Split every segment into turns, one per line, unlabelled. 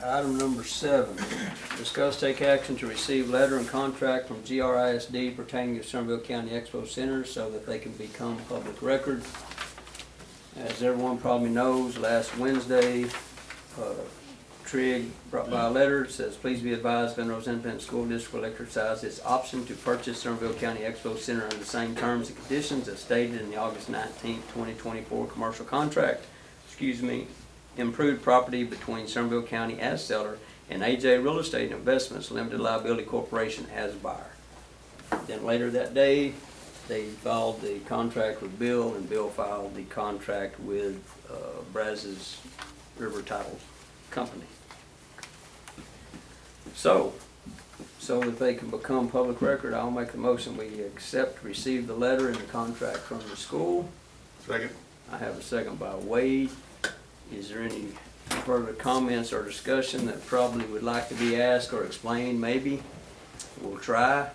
Item number 7, discuss take action to receive letter and contract from GRISD pertaining to Somervell County Expo Center so that they can become public record. As everyone probably knows, last Wednesday, Trig brought by a letter. It says, please be advised, Glen Rose Independent School District will exercise its option to purchase Somervell County Expo Center under the same terms and conditions as stated in the August 19, 2024 commercial contract. Improved property between Somervell County as seller and AJ Real Estate Investments Limited Liability Corporation as buyer. Then later that day, they filed the contract with Bill, and Bill filed the contract with Brazos River Title Company. So that they can become public record, I'll make a motion we accept, receive the letter and the contract from the school.
Second.
I have a second by Wade. Is there any further comments or discussion that probably would like to be asked or explained? Maybe. We'll try.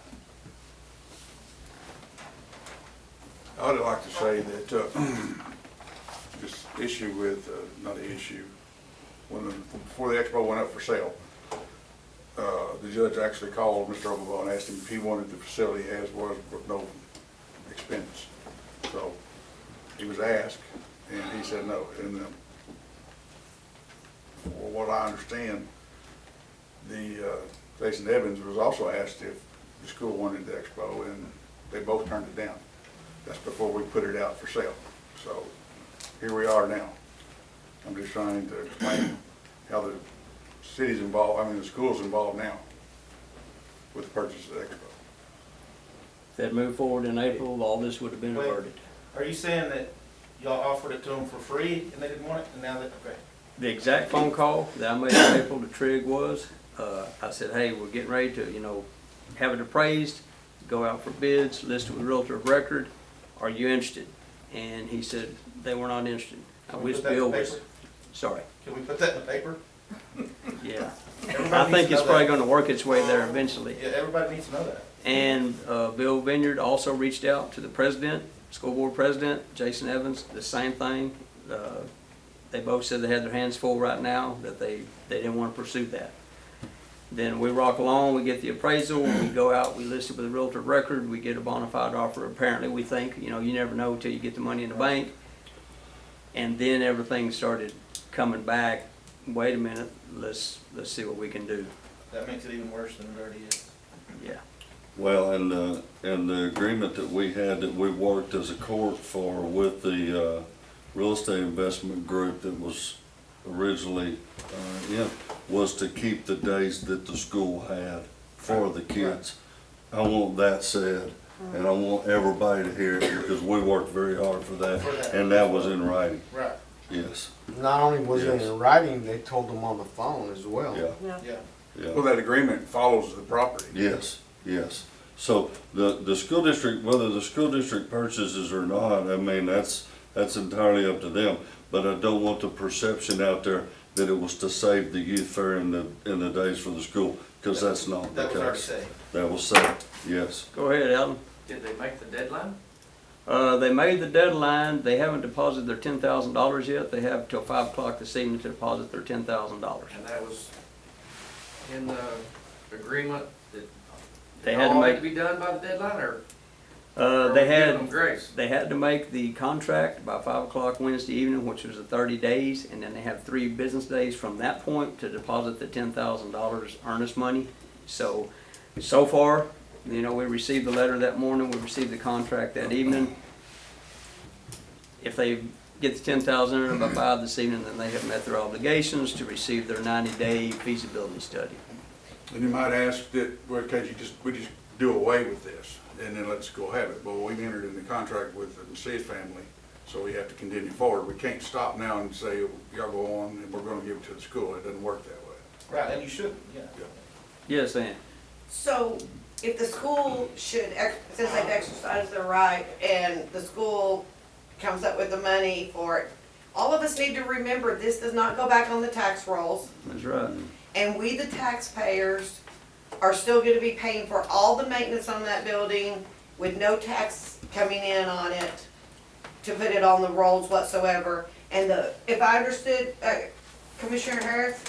I would like to say that this issue with, not an issue, before the expo went up for sale, the judge actually called Mr. Somervell and asked him if he wanted the facility as was with no expense. So he was asked, and he said no. And for what I understand, Jason Evans was also asked if the school wanted the expo, and they both turned it down. That's before we put it out for sale. So here we are now. I'm just trying to explain how the city's involved, the school's involved now with the purchase of the expo.
If they'd moved forward in April, all this would have been averted.
Are you saying that y'all offered it to them for free and they didn't want it, and now that, okay?
The exact phone call that I made in April to Trig was, I said, hey, we're getting ready to, have it appraised, go out for bids, list it with Realtor of Record. Are you interested? And he said they were not interested. I wish Bill was. Sorry.
Can we put that in the paper?
Yeah. I think it's probably going to work its way there eventually.
Yeah, everybody needs to know that.
And Bill Vineyard also reached out to the president, school board president, Jason Evans, the same thing. They both said they had their hands full right now, that they didn't want to pursue that. Then we rock along, we get the appraisal, we go out, we list it with a Realtor of Record, we get a bona fide offer. Apparently we think, you never know until you get the money in the bank. And then everything started coming back. Wait a minute, let's see what we can do.
That makes it even worse than it already is.
Yeah.
Well, and the agreement that we had, that we worked as a court for with the real estate investment group that was originally was to keep the days that the school had for the kids. I want that said, and I want everybody to hear it, because we worked very hard for that, and that was in writing.
Right.
Yes.
Not only was
Yes.
it in writing, they told them on the phone as well.
Yeah.
Yeah.
Yeah.
Well, that agreement follows the property.
Yes. Yes. So the school district, whether the school district purchases or not, that's entirely up to them. But I don't want the perception out there that it was to save the youth fair in the days for the school, because that's not the
That was already
case.
said.
That was said, yes.
Go ahead, Alan.
Did they make the deadline?
They made the deadline. They haven't deposited their $10,000 yet. They have till 5 o'clock this evening to deposit their $10,000.
And that was in the agreement that
They
it
had to
all
make.
had to be done by the deadline, or
They
are we giving them
had.
grace?
They had to make the contract by 5 o'clock Wednesday evening, which was the 30 days, and then they have 3 business days from that point to deposit the $10,000 earnest money. So far, we received the letter that morning. We received the contract that evening. If they get the $10,000 in by 5 this evening, then they have met their obligations to receive their 90-day feasibility study.
And you might ask that, well, can't we just do away with this and then let's go have it? Well, we've entered in the contract with the Macias family, so we have to continue forward. We can't stop now and say, y'all go on and we're gonna give it to the school. It doesn't work that way.
Right, and you shouldn't, yeah.
Yes, Ann?
So if the school should, since they've exercised their right and the school comes up with the money for it, all of us need to remember this does not go back on the tax rolls.
That's right.
And we, the taxpayers, are still gonna be paying for all the maintenance on that building with no tax coming in on it to put it on the rolls whatsoever. And if I understood, Commissioner Harris,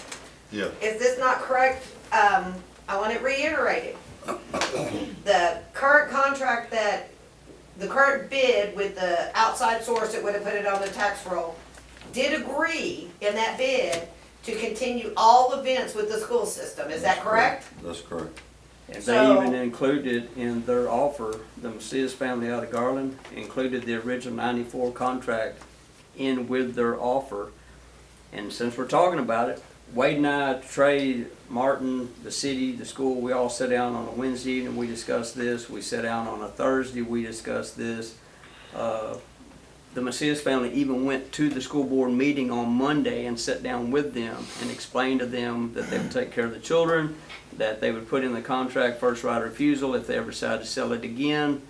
Yeah,
Is this not correct? I want it reiterated. The current contract the current bid with the outside source that would have put it on the tax roll did agree in that bid to continue all events with the school system. Is that correct?
that's correct.
And they
So-
even included in their offer, the Macias family out of Garland, included the original 94 contract in with their offer. And since we're talking about it, Wade and I, Trey, Martin, the city, the school, we all sat down on a Wednesday evening, we discussed this. We sat down on a Thursday, we discussed this. The Macias family even went to the school board meeting on Monday and sat down with them and explained to them that they would take care of the children, that they would put in the contract first right of refusal if they ever decided to sell it again.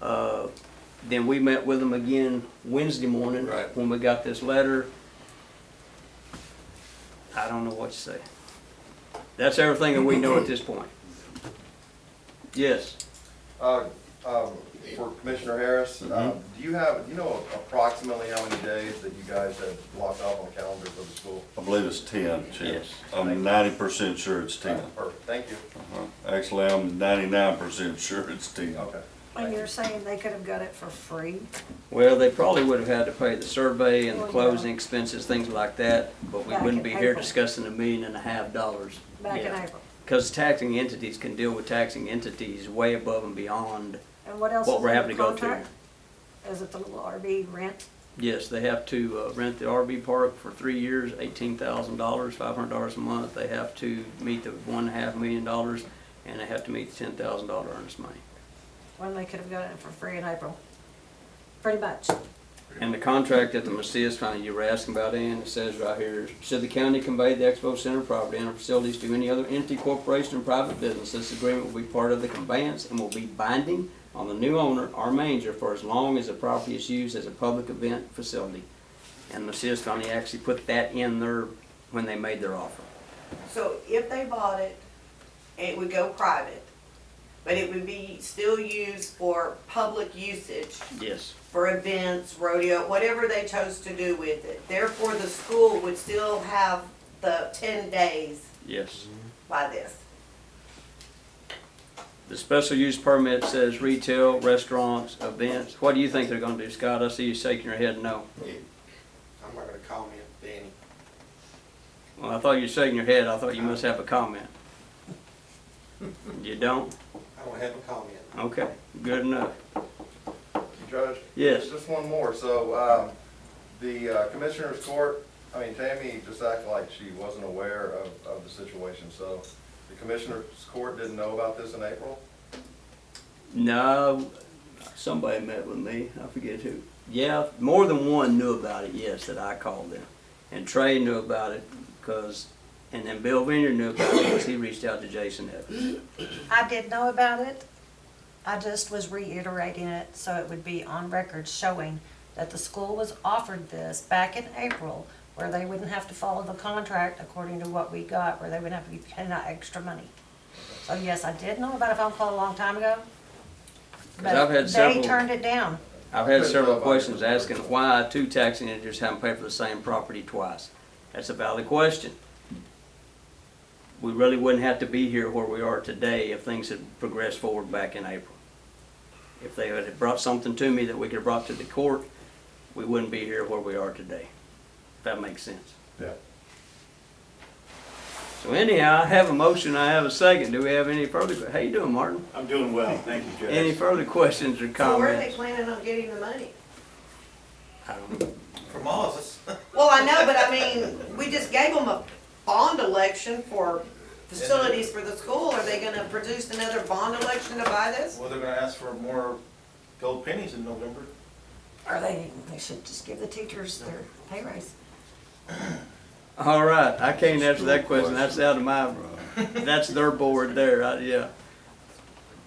Then we met with them again Wednesday morning
Right.
when we got this letter. I don't know what to say. That's everything that we know at this point. Yes.
For Commissioner Harris, do you know approximately how many days that you guys have blocked off on the calendar for the school?
I believe it's 10, Chief.
Yes.
I'm 90% sure it's 10.
Perfect, thank you.
Actually, I'm 99% sure it's 10.
Okay.
And you're saying they could have got it for free?
Well, they probably would have had to pay the survey and the
Well, yeah.
closing expenses, things like that, but we
Back
wouldn't
in
be here
April.
discussing $1.5 million.
Back in
Yeah.
April?
Because taxing entities can deal with taxing entities way above and beyond.
And what else
What
is
we're
in
having
the
to go through.
contract? Is it the little RV rent?
Yes, they have to rent the RV park for 3 years, $18,000, $500 a month. They have to meet the $1.5 million, and they have to meet the $10,000 earnest money.
When they could have got it for free in April? Pretty much.
And the contract that the Macias family you were asking about, Ann, it says right here, should the county convey the Expo Center property and facilities to any other entity, corporation, or private business, this agreement will be part of the conveyance and will be binding on the new owner or manager for as long as the property is used as a public event facility. And the Macias family actually put that in there when they made their offer.
So if they bought it, it would go private, but it would be still used for public usage,
Yes.
for events, rodeo, whatever they chose to do with it. Therefore, the school would still have the 10 days
Yes.
by this.
The special use permit says retail, restaurants, events. What do you think they're gonna do, Scott? I see you shaking your head no.
I'm not gonna comment, Danny.
Well, I thought you were shaking your head. I thought you must have a comment. You don't?
I don't have a comment.
Okay, good enough.
Judge?
Yes.
Just one more, so, the Commissioner's Court, Tammy just acted like she wasn't aware of the situation, so the Commissioner's Court didn't know about this in April?
No, somebody met with me. I forget who. Yeah, more than one knew about it, yes, that I called them. And Trey knew about it and then Bill Vineyard knew about it because he reached out to Jason Evans.
I did know about it. I just was reiterating it so it would be on record showing that the school was offered this back in April where they wouldn't have to follow the contract according to what we got, where they wouldn't have to be paying out extra money. So yes, I did know about a phone call a long time ago.
'Cause I've had
But
several-
they turned it down.
I've had several questions asking why two taxing entities haven't paid for the same property twice. That's a valid question. We really wouldn't have to be here where we are today if things had progressed forward back in April. If they had brought something to me that we could have brought to the court, we wouldn't be here where we are today. If that makes sense.
Yeah.
So anyhow, I have a motion, I have a second. Do we have any further, how you doing, Martin?
I'm doing well, thank you, Judge.
Any further questions or
So where are they
comments?
planning on getting the money?
I don't know.
From us.
Well, I know, but we just gave them a bond election for facilities for the school. Are they gonna produce another bond election to buy this?
Well, they're gonna ask for more gold pennies in November.
Or they should just give the teachers their pay raise.
All right, I can't answer that question, that's out of my, that's their board there, yeah.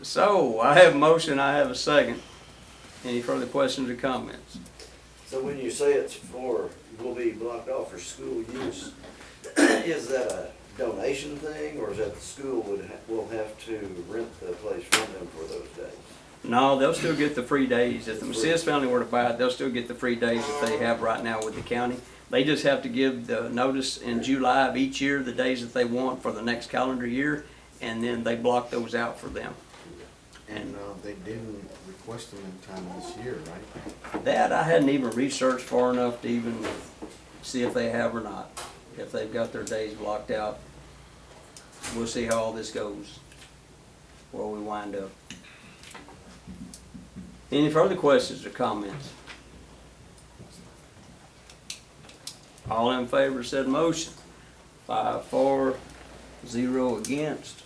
So, I have a motion, I have a second. Any further questions or comments?
So when you say it's will be blocked off for school use, is that a donation thing, or is that the school will have to rent the place from them for those days?
No, they'll still get the free days. If the Macias family were to buy it, they'll still get the free days that they have right now with the county. They just have to give the notice in July of each year, the days that they want for the next calendar year, and then they block those out for them.
And they didn't request them in time this year, right?
That I hadn't even researched far enough to even see if they have or not, if they've got their days blocked out. We'll see how all this goes, where we wind up. Any further questions or comments? All in favor said motion. 5 for, 0 against.